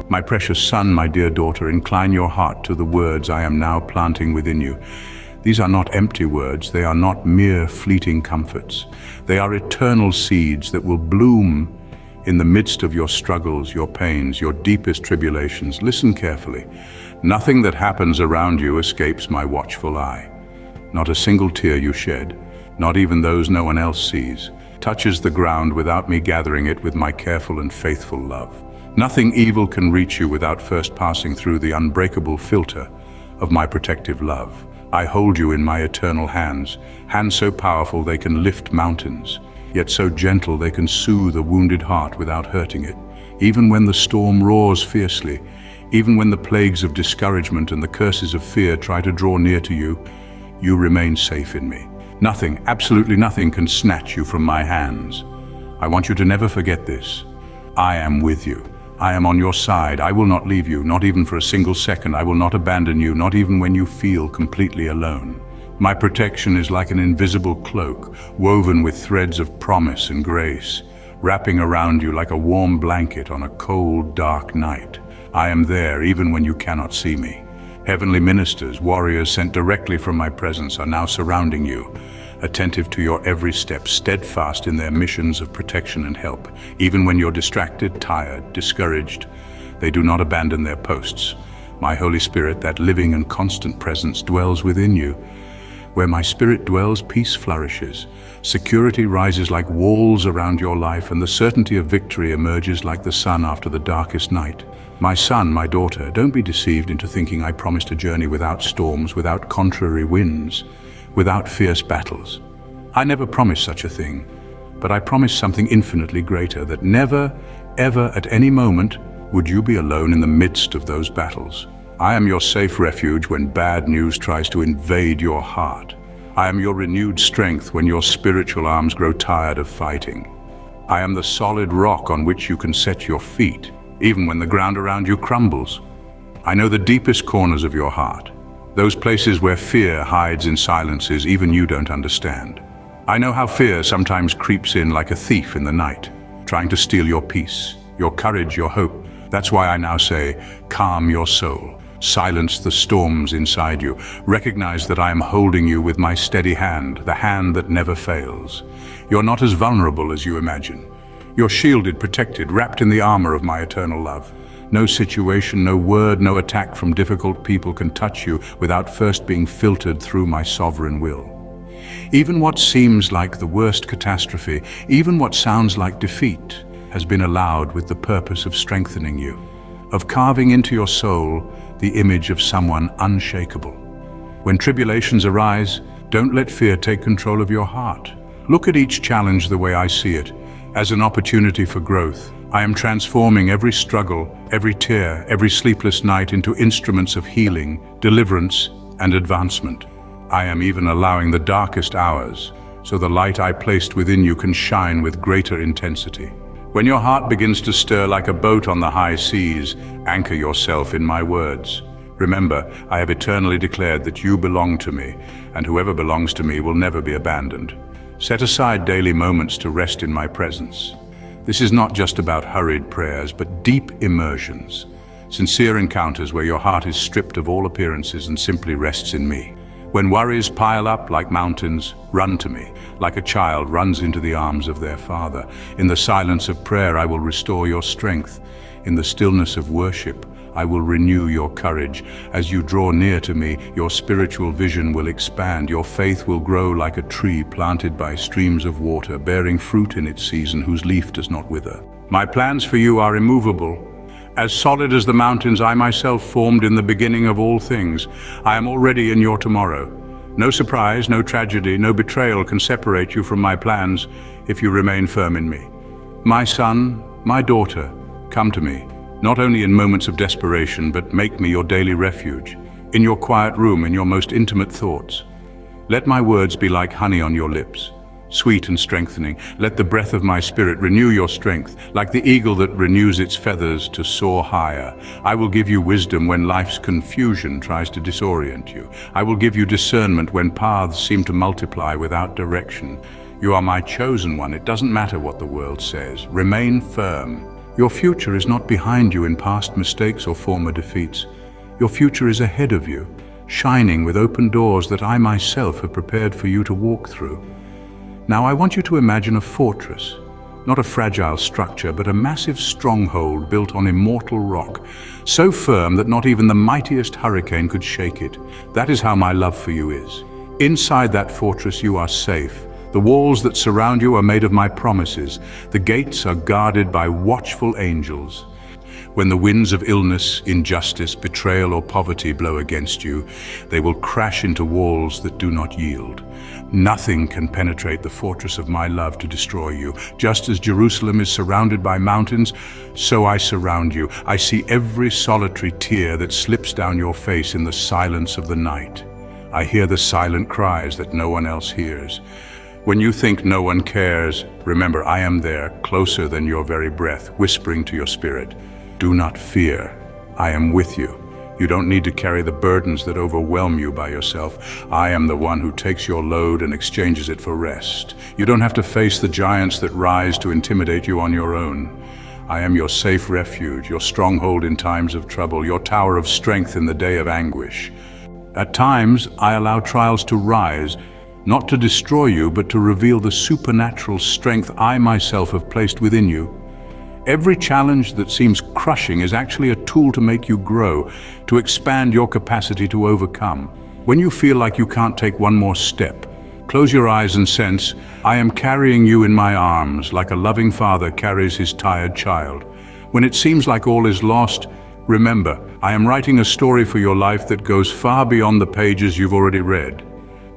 My precious son, my dear daughter, incline your heart to the words I am now planting within you. These are not empty words, they are not mere fleeting comforts. They are eternal seeds that will bloom in the midst of your struggles, your pains, your deepest tribulations. Listen carefully. Nothing that happens around you escapes my watchful eye. Not a single tear you shed, not even those no one else sees, touches the ground without me gathering it with my careful and faithful love. Nothing evil can reach you without first passing through the unbreakable filter of my protective love. I hold you in my eternal hands, hands so powerful they can lift mountains, yet so gentle they can soothe a wounded heart without hurting it. Even when the storm roars fiercely, even when the plagues of discouragement and the curses of fear try to draw near to you, you remain safe in me. Nothing, absolutely nothing, can snatch you from my hands. I want you to never forget this. I am with you. I am on your side. I will not leave you, not even for a single second. I will not abandon you, not even when you feel completely alone. My protection is like an invisible cloak, woven with threads of promise and grace, wrapping around you like a warm blanket on a cold, dark night. I am there even when you cannot see me. Heavenly ministers, warriors sent directly from my presence, are now surrounding you, attentive to your every step, steadfast in their missions of protection and help. Even when you're distracted, tired, discouraged, they do not abandon their posts. My Holy Spirit, that living and constant presence, dwells within you. Where my Spirit dwells, peace flourishes. Security rises like walls around your life, and the certainty of victory emerges like the sun after the darkest night. My son, my daughter, don't be deceived into thinking I promised a journey without storms, without contrary winds, without fierce battles. I never promised such a thing, but I promised something infinitely greater, that never, ever at any moment would you be alone in the midst of those battles. I am your safe refuge when bad news tries to invade your heart. I am your renewed strength when your spiritual arms grow tired of fighting. I am the solid rock on which you can set your feet, even when the ground around you crumbles. I know the deepest corners of your heart, those places where fear hides in silences even you don't understand. I know how fear sometimes creeps in like a thief in the night, trying to steal your peace, your courage, your hope. That's why I now say, calm your soul, silence the storms inside you. Recognize that I am holding you with my steady hand, the hand that never fails. You're not as vulnerable as you imagine. You're shielded, protected, wrapped in the armor of my eternal love. No situation, no word, no attack from difficult people can touch you without first being filtered through my sovereign will. Even what seems like the worst catastrophe, even what sounds like defeat, has been allowed with the purpose of strengthening you, of carving into your soul the image of someone unshakable. When tribulations arise, don't let fear take control of your heart. Look at each challenge the way I see it, as an opportunity for growth. I am transforming every struggle, every tear, every sleepless night into instruments of healing, deliverance, and advancement. I am even allowing the darkest hours, so the light I placed within you can shine with greater intensity. When your heart begins to stir like a boat on the high seas, anchor yourself in my words. Remember, I have eternally declared that you belong to me, and whoever belongs to me will never be abandoned. Set aside daily moments to rest in my presence. This is not just about hurried prayers, but deep immersions, sincere encounters where your heart is stripped of all appearances and simply rests in me. When worries pile up like mountains, run to me, like a child runs into the arms of their father. In the silence of prayer, I will restore your strength. In the stillness of worship, I will renew your courage. As you draw near to me, your spiritual vision will expand. Your faith will grow like a tree planted by streams of water, bearing fruit in its season, whose leaf does not wither. My plans for you are immovable. As solid as the mountains I myself formed in the beginning of all things, I am already in your tomorrow. No surprise, no tragedy, no betrayal can separate you from my plans if you remain firm in me. My son, my daughter, come to me. Not only in moments of desperation, but make me your daily refuge, in your quiet room, in your most intimate thoughts. Let my words be like honey on your lips, sweet and strengthening. Let the breath of my spirit renew your strength, like the eagle that renews its feathers to soar higher. I will give you wisdom when life's confusion tries to disorient you. I will give you discernment when paths seem to multiply without direction. You are my chosen one. It doesn't matter what the world says. Remain firm. Your future is not behind you in past mistakes or former defeats. Your future is ahead of you, shining with open doors that I myself have prepared for you to walk through. Now I want you to imagine a fortress, not a fragile structure, but a massive stronghold built on immortal rock, so firm that not even the mightiest hurricane could shake it. That is how my love for you is. Inside that fortress you are safe. The walls that surround you are made of my promises. The gates are guarded by watchful angels. When the winds of illness, injustice, betrayal, or poverty blow against you, they will crash into walls that do not yield. Nothing can penetrate the fortress of my love to destroy you. Just as Jerusalem is surrounded by mountains, so I surround you. I see every solitary tear that slips down your face in the silence of the night. I hear the silent cries that no one else hears. When you think no one cares, remember I am there, closer than your very breath, whispering to your spirit. Do not fear. I am with you. You don't need to carry the burdens that overwhelm you by yourself. I am the one who takes your load and exchanges it for rest. You don't have to face the giants that rise to intimidate you on your own. I am your safe refuge, your stronghold in times of trouble, your tower of strength in the day of anguish. At times, I allow trials to rise, not to destroy you, but to reveal the supernatural strength I myself have placed within you. Every challenge that seems crushing is actually a tool to make you grow, to expand your capacity to overcome. When you feel like you can't take one more step, close your eyes and sense, I am carrying you in my arms like a loving father carries his tired child. When it seems like all is lost, remember, I am writing a story for your life that goes far beyond the pages you've already read.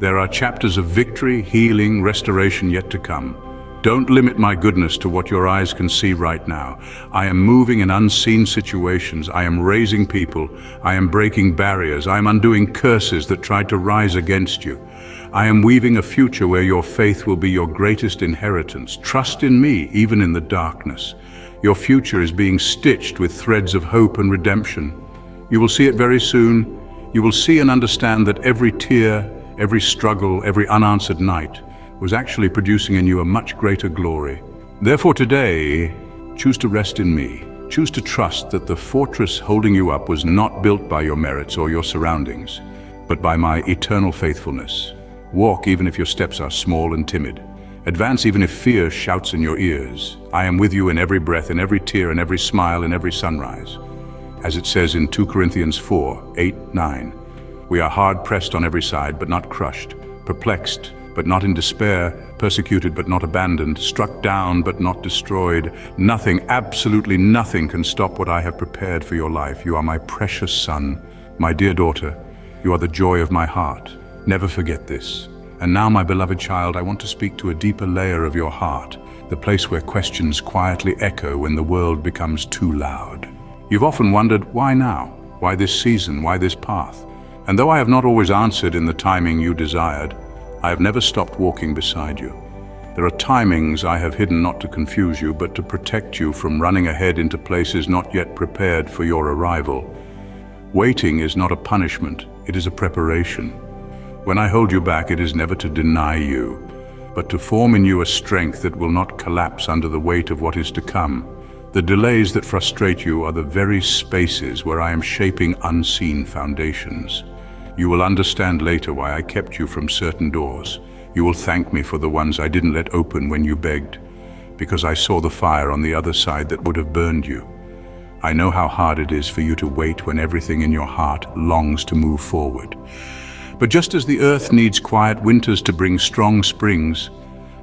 There are chapters of victory, healing, restoration yet to come. Don't limit my goodness to what your eyes can see right now. I am moving in unseen situations. I am raising people. I am breaking barriers. I am undoing curses that tried to rise against you. I am weaving a future where your faith will be your greatest inheritance. Trust in me, even in the darkness. Your future is being stitched with threads of hope and redemption. You will see it very soon. You will see and understand that every tear, every struggle, every unanswered night was actually producing in you a much greater glory. Therefore today, choose to rest in me. Choose to trust that the fortress holding you up was not built by your merits or your surroundings, but by my eternal faithfulness. Walk even if your steps are small and timid. Advance even if fear shouts in your ears. I am with you in every breath, in every tear, in every smile, in every sunrise. As it says in 2 Corinthians 4:8-9, we are hard pressed on every side, but not crushed, perplexed, but not in despair, persecuted but not abandoned, struck down but not destroyed. Nothing, absolutely nothing can stop what I have prepared for your life. You are my precious son, my dear daughter. You are the joy of my heart. Never forget this. And now, my beloved child, I want to speak to a deeper layer of your heart, the place where questions quietly echo when the world becomes too loud. You've often wondered, why now? Why this season? Why this path? And though I have not always answered in the timing you desired, I have never stopped walking beside you. There are timings I have hidden not to confuse you, but to protect you from running ahead into places not yet prepared for your arrival. Waiting is not a punishment, it is a preparation. When I hold you back, it is never to deny you, but to form in you a strength that will not collapse under the weight of what is to come. The delays that frustrate you are the very spaces where I am shaping unseen foundations. You will understand later why I kept you from certain doors. You will thank me for the ones I didn't let open when you begged, because I saw the fire on the other side that would have burned you. I know how hard it is for you to wait when everything in your heart longs to move forward. But just as the earth needs quiet winters to bring strong springs,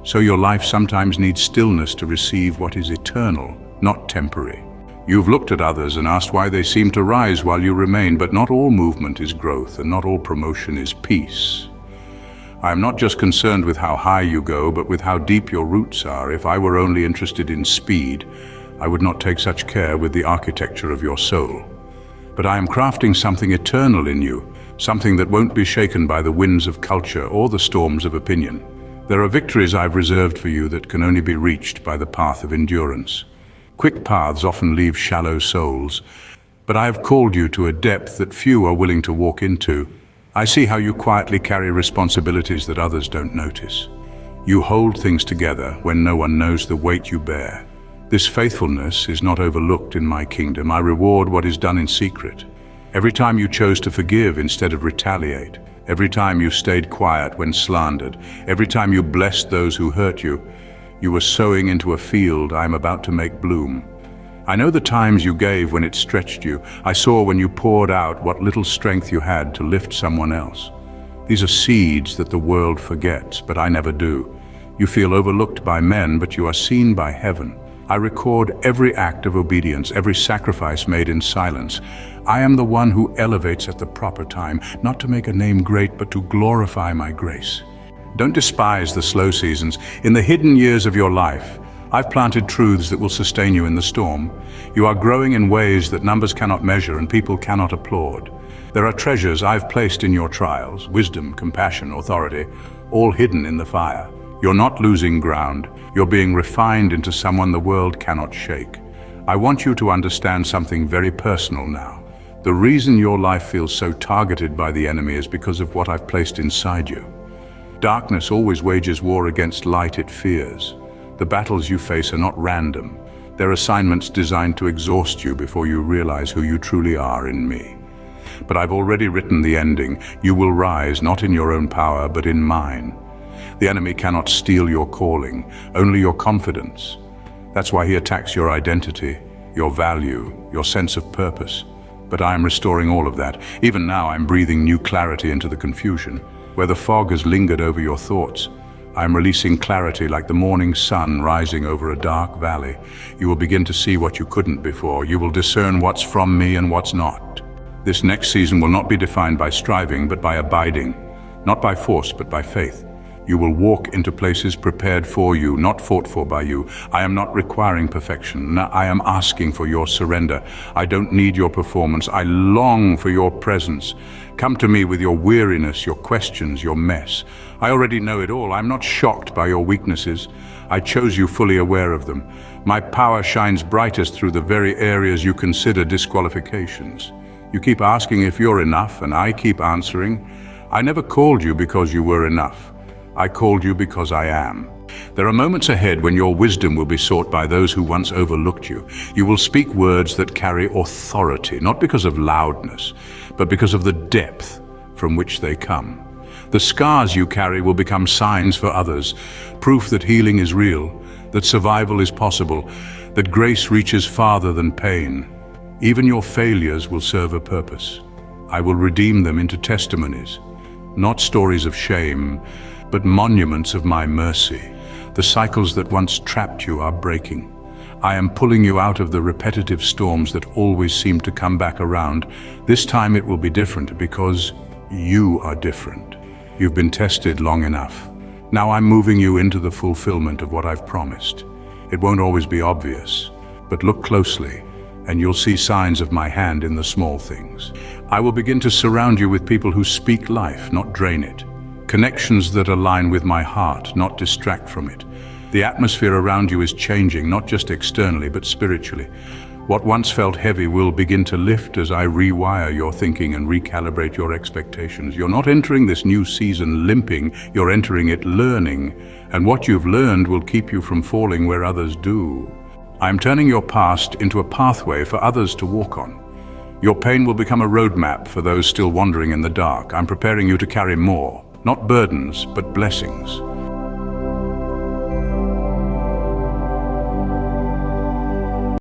so your life sometimes needs stillness to receive what is eternal, not temporary. You've looked at others and asked why they seem to rise while you remain, but not all movement is growth and not all promotion is peace. I am not just concerned with how high you go, but with how deep your roots are. If I were only interested in speed, I would not take such care with the architecture of your soul. But I am crafting something eternal in you, something that won't be shaken by the winds of culture or the storms of opinion. There are victories I've reserved for you that can only be reached by the path of endurance. Quick paths often leave shallow souls, but I have called you to a depth that few are willing to walk into. I see how you quietly carry responsibilities that others don't notice. You hold things together when no one knows the weight you bear. This faithfulness is not overlooked in my kingdom. I reward what is done in secret. Every time you chose to forgive instead of retaliate, every time you stayed quiet when slandered, every time you blessed those who hurt you, you were sowing into a field I am about to make bloom. I know the times you gave when it stretched you. I saw when you poured out what little strength you had to lift someone else. These are seeds that the world forgets, but I never do. You feel overlooked by men, but you are seen by heaven. I record every act of obedience, every sacrifice made in silence. I am the one who elevates at the proper time, not to make a name great, but to glorify my grace. Don't despise the slow seasons. In the hidden years of your life, I've planted truths that will sustain you in the storm. You are growing in ways that numbers cannot measure and people cannot applaud. There are treasures I've placed in your trials, wisdom, compassion, authority, all hidden in the fire. You're not losing ground. You're being refined into someone the world cannot shake. I want you to understand something very personal now. The reason your life feels so targeted by the enemy is because of what I've placed inside you. Darkness always wages war against light it fears. The battles you face are not random. They're assignments designed to exhaust you before you realize who you truly are in me. But I've already written the ending. You will rise, not in your own power, but in mine. The enemy cannot steal your calling, only your confidence. That's why he attacks your identity, your value, your sense of purpose. But I am restoring all of that. Even now I'm breathing new clarity into the confusion. Where the fog has lingered over your thoughts, I am releasing clarity like the morning sun rising over a dark valley. You will begin to see what you couldn't before. You will discern what's from me and what's not. This next season will not be defined by striving, but by abiding. Not by force, but by faith. You will walk into places prepared for you, not fought for by you. I am not requiring perfection. I am asking for your surrender. I don't need your performance. I long for your presence. Come to me with your weariness, your questions, your mess. I already know it all. I'm not shocked by your weaknesses. I chose you fully aware of them. My power shines brightest through the very areas you consider disqualifications. You keep asking if you're enough, and I keep answering. I never called you because you were enough. I called you because I am. There are moments ahead when your wisdom will be sought by those who once overlooked you. You will speak words that carry authority, not because of loudness, but because of the depth from which they come. The scars you carry will become signs for others, proof that healing is real, that survival is possible, that grace reaches farther than pain. Even your failures will serve a purpose. I will redeem them into testimonies, not stories of shame, but monuments of my mercy. The cycles that once trapped you are breaking. I am pulling you out of the repetitive storms that always seem to come back around. This time it will be different because you are different. You've been tested long enough. Now I'm moving you into the fulfillment of what I've promised. It won't always be obvious, but look closely and you'll see signs of my hand in the small things. I will begin to surround you with people who speak life, not drain it. Connections that align with my heart, not distract from it. The atmosphere around you is changing, not just externally, but spiritually. What once felt heavy will begin to lift as I rewire your thinking and recalibrate your expectations. You're not entering this new season limping, you're entering it learning. And what you've learned will keep you from falling where others do. I'm turning your past into a pathway for others to walk on. Your pain will become a roadmap for those still wandering in the dark. I'm preparing you to carry more. Not burdens, but blessings.